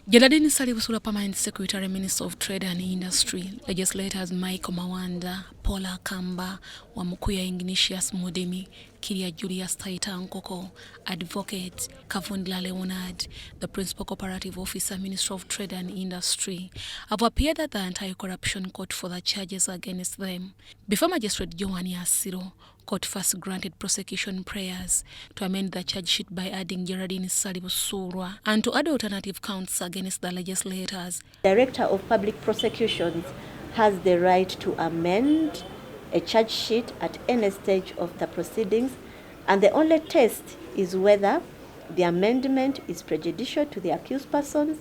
Geraldine Ssali Busuulwa, Permanent Secretary, Minister of Trade and Industry, legislators MPs Mawanda, Akamba, Wamakuyu Ignatius Mudemi, Kiria Julius Taita Nkoko, Advocate Kavundla Leonard, the Principal Cooperative Officer, Minister of Trade and Industry, have appeared at the Anti-Corruption Court for the charges against them. Before Magistrate Joani Asiro, court first granted prosecution prayers to amend the charge sheet by adding Geraldine Ssali Busuulwa and to add alternative counts against the legislators. Director of Public Prosecutions has the right to amend a charge sheet at any stage of the proceedings, and the only test is whether the amendment is prejudicial to the accused persons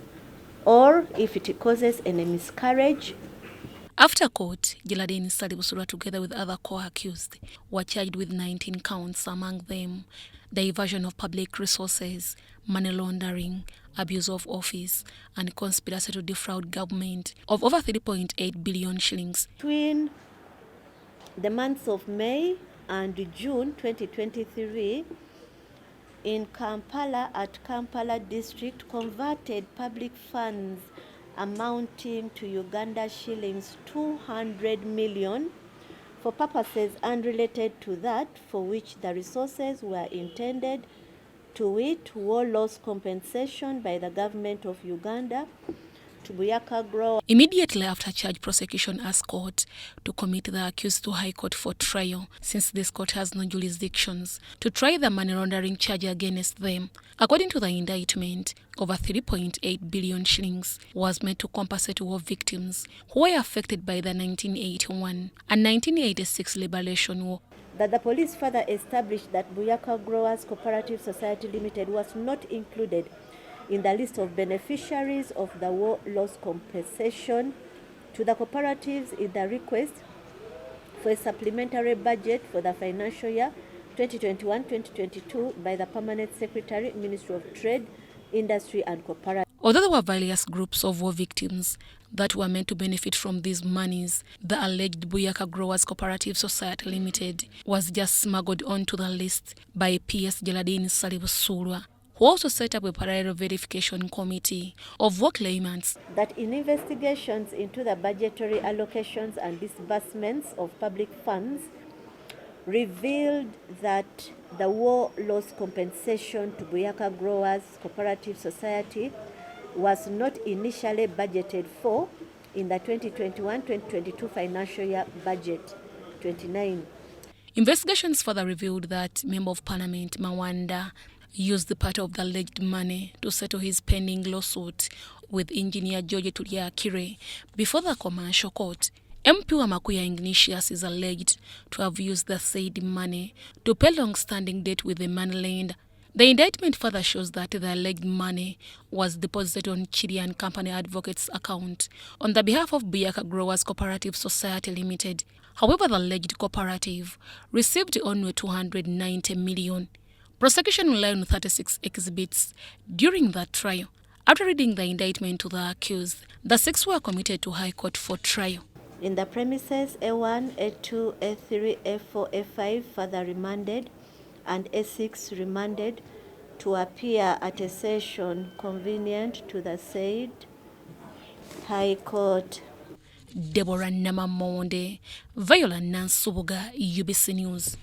or if it causes any miscarriage. After court, Geraldine Ssali Busuulwa, together with other co-accused, were charged with 19 counts, among them diversion of public resources, money laundering, abuse of office, and conspiracy to defraud government of over 3.8 billion shillings. Between the months of May and June 2023, in Kampala, at Kampala district, converted public funds amounting to Uganda shillings 200 million for purposes unrelated to that for which the resources were intended, to wit, war loss compensation by the government of Uganda to Wamakuyu. Immediately after charge, prosecution asked court to commit the accused to High Court for trial, since this court has no jurisdictions to try the money laundering charge against them. According to the indictment, over 3.8 billion shillings was made to compensate war victims who were affected by the 1981 and 1986 liberation war. That the police further established that Wamakuyu Growers Cooperative Society Limited was not included in the list of beneficiaries of the war loss compensation to the cooperatives in the request for a supplementary budget for the financial year 2021-2022 by the Permanent Secretary, Ministry of Trade, Industry and Cooperatives. Although there were various groups of war victims that were meant to benefit from these monies, the alleged Wamakuyu Growers Cooperative Society Limited was just smuggled onto the list by PS Geraldine Ssali Busuulwa, who also set up a parallel verification committee of war claimants. That in investigations into the budgetary allocations and disbursements of public funds revealed that the war loss compensation to Wamakuyu Growers Cooperative Society was not initially budgeted for in the 2021-2022 financial year budget 29. Investigations further revealed that Member of Parliament Mawanda used the part of the alleged money to settle his pending lawsuit with engineer George Tuliakire before the commercial court. MP Wamakuyu Ignatius is alleged to have used the said money to pay long-standing debt with the moneyland. The indictment further shows that the alleged money was deposited on Chidi and Company Advocates' account on the behalf of Wamakuyu Growers Cooperative Society Limited. However, the alleged cooperative received only 290 million. Prosecution relied on 36 exhibits during that trial. After reading the indictment to the accused, the six were committed to High Court for trial. In the premises, A1, A2, A3, A4, A5 further remanded and A6 remanded to appear at a session convenient to the said High Court. Deborah Namamonde, Viola Nansubuga, UBC News.